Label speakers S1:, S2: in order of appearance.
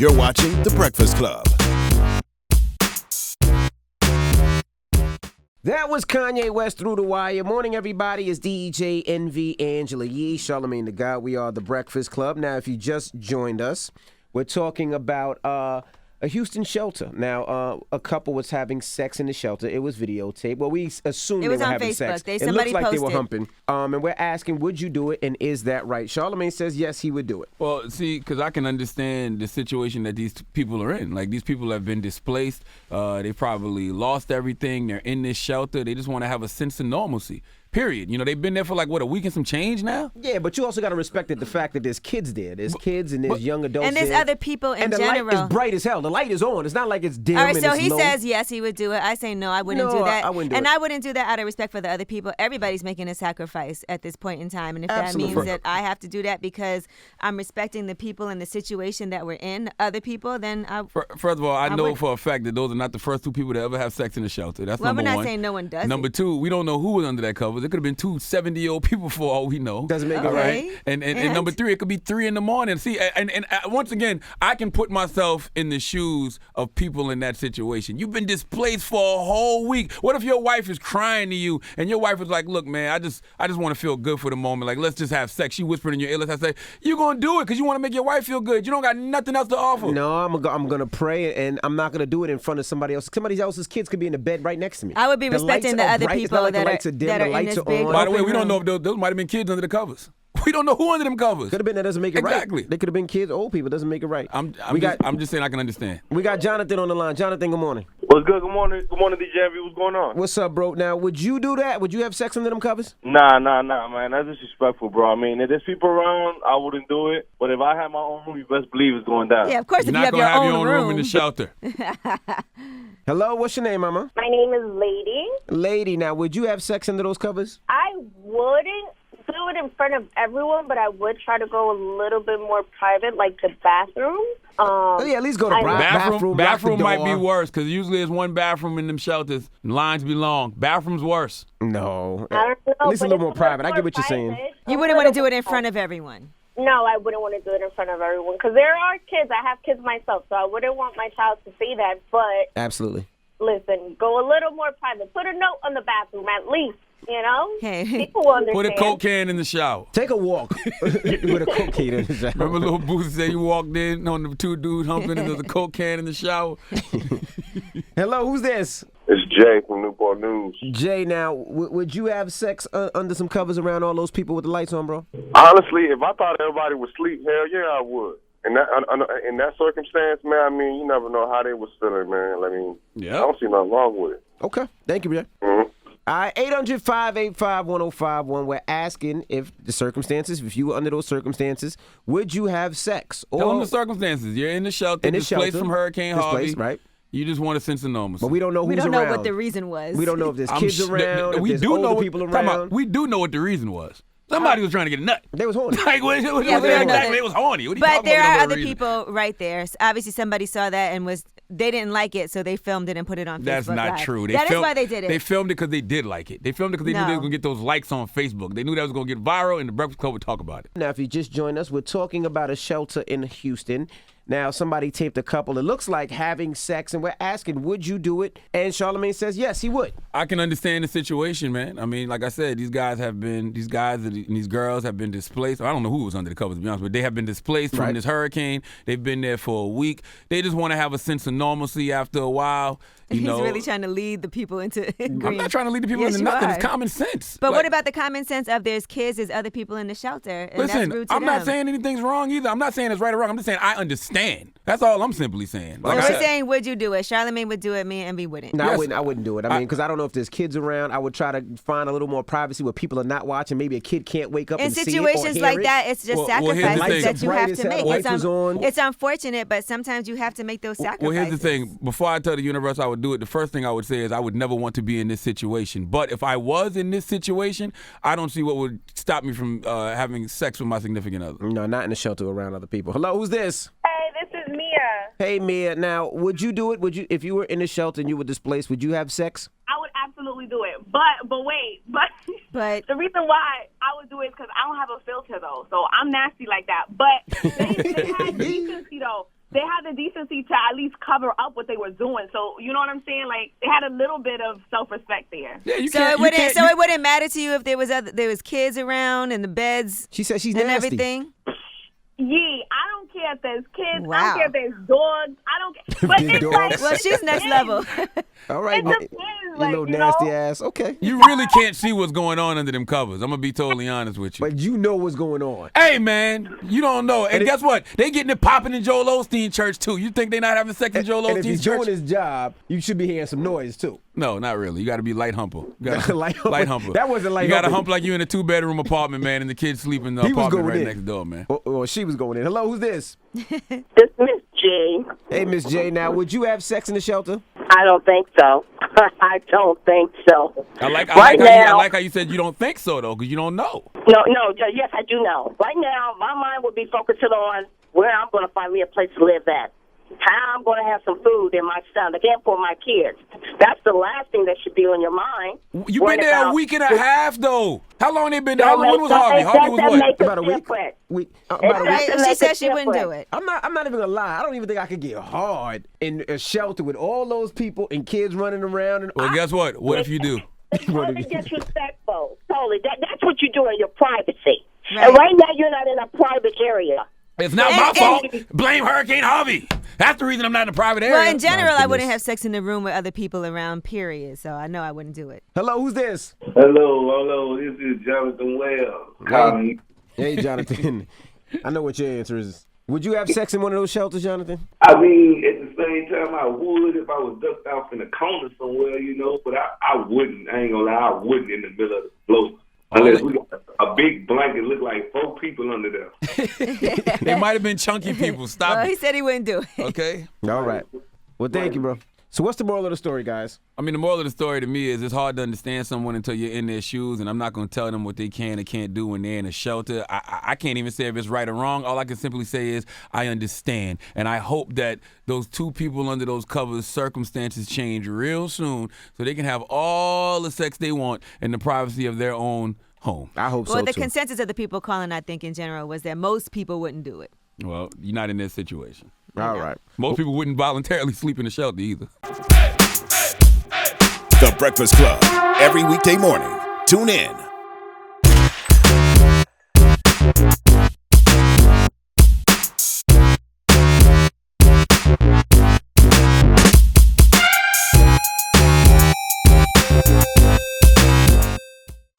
S1: You're watching The Breakfast Club.
S2: That was Kanye West Through the Wire. Morning, everybody. It's DJ NV Angela Yee, Charlamagne the God. We are The Breakfast Club. Now, if you just joined us, we're talking about a Houston shelter. Now, a couple was having sex in the shelter. It was videotaped. Well, we assumed they were having sex. It looks like they were humping. And we're asking, would you do it, and is that right? Charlamagne says yes, he would do it.
S3: Well, see, because I can understand the situation that these people are in. Like, these people have been displaced. They probably lost everything. They're in this shelter. They just want to have a sense of normalcy. Period. You know, they've been there for like, what, a week and some change now?
S2: Yeah, but you also got to respect the fact that there's kids there. There's kids and there's young adults
S4: and there's
S2: there.
S4: other people in
S2: general. And the light is bright as hell. The light is on. It's not like it's dim.
S4: All right,
S2: and
S4: so
S2: it's
S4: he
S2: low.
S4: says yes, he would do it. I say no, I wouldn't do that.
S2: I wouldn't do it.
S4: And I wouldn't do that out of respect for the other people. Everybody's making a sacrifice at this point in time. And if that means that I have to do that because I'm respecting the people and the situation that we're in, other people, then I...
S3: First of all, I know for a fact that those are not the first two people to ever have sex in a shelter. That's number one.
S4: Well, we're not saying no one does
S3: Number two, we don't know who was under that cover. There could have been 2 70-year-old people for all we know.
S2: Doesn't make it
S3: right. And number three, it could be 3 a.m. See, and once again, I can put myself in the shoes of people in that situation. You've been displaced for a whole week. What if your wife is crying to you and your wife was like, look, man, I just want to feel good for the moment. Like, let's just have sex. She whispered in your ear. Let's say, you're going to do it because you want to make your wife feel good. You don't got nothing else to offer.
S2: No, I'm going to pray, and I'm not going to do it in front of somebody else. Somebody else's kids could be in the bed right next to me.
S4: I would be respecting the other people
S2: like
S4: that
S2: are in this big.
S3: By the way, we don't know if those might have been kids under the covers. We don't know who under them covers.
S2: Could have been. That doesn't make it right.
S3: Exactly.
S2: They could have been kids, old people. Doesn't make it right.
S3: I'm just saying I can understand.
S2: We got Jonathan on the line. Jonathan, good morning.
S5: What's good? Good morning. Good morning, DJ Envy. What's going on?
S2: What's up, bro? Now, would you do that? Would you have sex under them covers?
S5: Nah, man. That's disrespectful, bro. I mean, if there's people around, I wouldn't do it. But if I have my own room, you best believe it's going down.
S4: Yeah, of course.
S3: You're
S4: if
S3: not
S4: you have your own
S3: room in the shelter.
S2: Hello, what's your name, mama?
S6: My name is Lady.
S2: Lady, now, would you have sex under those covers?
S6: I wouldn't do it in front of everyone, but I would try to go a little bit more private, like the bathroom.
S2: Yeah, at least go to bathroom.
S3: Bathroom might be worse because usually there's one bathroom in them shelters. And lines be long. Bathroom's worse.
S2: No.
S6: I don't know,
S2: at least a little more private. I get what you're saying.
S4: You wouldn't want to do it in front of everyone.
S6: No, I wouldn't want to do it in front of everyone because there are kids. I have kids myself, so I wouldn't want my child to see that. But
S2: absolutely.
S6: Listen, go a little more private. Put a note on the bathroom at least. You know?
S4: Hey.
S6: People will understand.
S3: Put a Coke can in the shower.
S2: Take a walk with a Coke can in the shower.
S3: Remember little Boosie said you walked in on the 2 dudes humping and there's a Coke can in the shower?
S2: Hello, who's this?
S5: It's Jay from Newport News.
S2: Jay, now, would you have sex under some covers around all those people with the lights on, bro?
S5: Honestly, if I thought everybody was asleep, hell yeah, I would. In that circumstance, man, I mean, you never know how they was feeling, man. I mean, I don't see nothing wrong with it.
S2: Okay. Thank you, Jay.
S5: Mm-hmm.
S2: All right, 800-585-1051. We're asking if you were under those circumstances, would you have sex?
S3: Tell them the circumstances. You're in the shelter, displaced from Hurricane Harvey.
S2: Right.
S3: You just want a sense of normalcy.
S2: But we don't know who's around.
S4: We don't know what the reason was.
S2: We don't know if there's kids around, if there's older people around.
S3: We do know what the reason was. Somebody was trying to get a nut.
S2: They was horny.
S3: They was horny.
S4: But there are other people right there. So obviously, somebody saw that and they didn't like it, so they filmed it and put it on Facebook.
S3: That's not
S4: Live.
S3: true.
S4: That is why they did it.
S3: They filmed it because they did like it. They filmed it because they knew they were going to get those likes on Facebook. They knew that was going to get viral, and the Breakfast Club would talk about it.
S2: Now, if you just joined us, we're talking about a shelter in Houston. Now, somebody taped a couple, it looks like, having sex, and we're asking, would you do it? And Charlamagne says, yes, he would.
S3: I can understand the situation, man. I mean, like I said, these guys and these girls have been displaced. I don't know who was under the covers, to be honest, but they have been displaced from this hurricane. They've been there for a week. They just want to have a sense of normalcy after a while.
S4: He's really trying to lead the people into agreeing.
S3: I'm not trying to lead the people into nothing. It's common sense.
S4: But what about the common sense of there's kids, there's other people in the shelter, and
S3: listen,
S4: that's rude to
S3: I'm
S4: them.
S3: not saying anything's wrong either. I'm not saying it's right or wrong. I'm just saying I understand. That's all I'm simply saying.
S4: So we're saying, would you do it? Charlamagne would do it, me and Envy wouldn't.
S2: No, yes. I wouldn't do it. I mean, because I don't know if there's kids around. I would try to find a little more privacy where people are not watching. Maybe a kid can't wake up and see it or hear it.
S4: In situations like that, it's just sacrifices that you have to make. It's unfortunate, but sometimes you have to make those sacrifices.
S3: Well, here's the thing. Before I tell the universe I would do it, the first thing I would say is I would never want to be in this situation. But if I was in this situation, I don't see what would stop me from having sex with my significant other.
S2: No, not in the shelter around other people. Hello, who's this?
S6: Hey, this is Mia.
S2: Hey, Mia. Now, would you do it? Would you, if you were in the shelter and you were displaced, would you have sex?
S6: I would absolutely
S7: probably do it. But wait.
S4: But
S7: the reason why I would do it is because I don't have a filter, though. So I'm nasty like that. But they had decency, though. They had the decency to at least cover up what they were doing. So, you know what I'm saying? Like, they had a little bit of self-respect there.
S3: Yeah,
S4: it wouldn't matter to you if there was kids around and the beds.
S2: She said she's
S4: and
S2: nasty.
S4: everything.
S7: Yeah, I don't care if there's kids.
S4: Wow.
S7: I don't care if there's dogs. I don't care. But
S2: Big
S7: it's
S2: dogs.
S7: like,
S4: Well, she's next level.
S2: All right,
S7: It
S2: man.
S7: depends,
S2: You
S7: like,
S2: little
S7: you
S2: nasty
S7: know?
S2: ass. Okay.
S3: You really can't see what's going on under them covers. I'm gonna be totally honest with you.
S2: But you know what's going on.
S3: Hey, man, you don't know. And guess what? They getting it popping in Joel Osteen church, too. You think they not having sex in Joel
S2: And if
S3: Osteen's
S2: he's
S3: church?
S2: doing his job, you should be hearing some noise, too.
S3: No, not really. You got to be light humble. You gotta,
S2: Light humble.
S3: light humble.
S2: That wasn't light
S3: You got to
S2: humble.
S3: hump like you in a 2-bedroom apartment, man, and the kids sleep in the
S2: He was
S3: apartment
S2: going
S3: right
S2: in.
S3: next door, man.
S2: Or she was going in. Hello, who's this?
S8: This Miss G.
S2: Hey, Miss J. Now, would you have sex in the shelter?
S8: I don't think so. I don't think so.
S3: I like how you said you don't think so, though, because you don't know.
S8: No, yes, I do know. Right now, my mind would be focusing on where I'm going to find me a place to live at. How I'm going to have some food in my stomach and for my kids. That's the last thing that should be on your mind.
S3: You've been there a week and a half, though. How long they been there? When was Harvey? Harvey was what?
S2: About a week. About a week.
S4: She said she wouldn't do it.
S2: I'm not even gonna lie. I don't even think I could get hard in a shelter with all those people and kids running around. And
S3: Well, guess what? What if you do?
S8: It's totally disrespectful. Totally. That's what you do in your privacy.
S4: Right.
S8: And right now, you're not in a private area.
S3: It's not my fault. Blame Hurricane Harvey. That's the reason I'm not in a private area.
S4: Well, in general, I wouldn't
S2: goodness.
S4: have sex in the room with other people around, period. So I know I wouldn't do it.
S2: Hello, who's this?
S9: Hello. This is Jonathan Wells.
S2: Hey, Jonathan. I know what your answer is. Would you have sex in one of those shelters, Jonathan?
S9: I mean, at the same time, I would if I was ducked off in a corner somewhere, but I wouldn't. I ain't gonna lie, I wouldn't in the middle of the floor. Unless we got a big blanket look like 4 people under there.
S3: They might have been chunky people. Stop
S4: Well, he
S3: it.
S4: said he wouldn't do it.
S3: Okay?
S2: All right. Well, thank you, bro. So what's the moral of the story, guys?
S3: I mean, the moral of the story to me is it's hard to understand someone until you're in their shoes, and I'm not going to tell them what they can and can't do when they're in a shelter. I can't even say if it's right or wrong. All I can simply say is I understand, and I hope that those 2 people under those covers, circumstances change real soon so they can have all the sex they want in the privacy of their own home.
S2: I hope so,
S4: Well, the
S2: too.
S4: consensus of the people calling, I think, in general, was that most people wouldn't do it.
S3: Well, you're not in that situation.
S2: All right.
S3: Most people wouldn't voluntarily sleep in a shelter either.
S1: The Breakfast Club. Every weekday morning. Tune in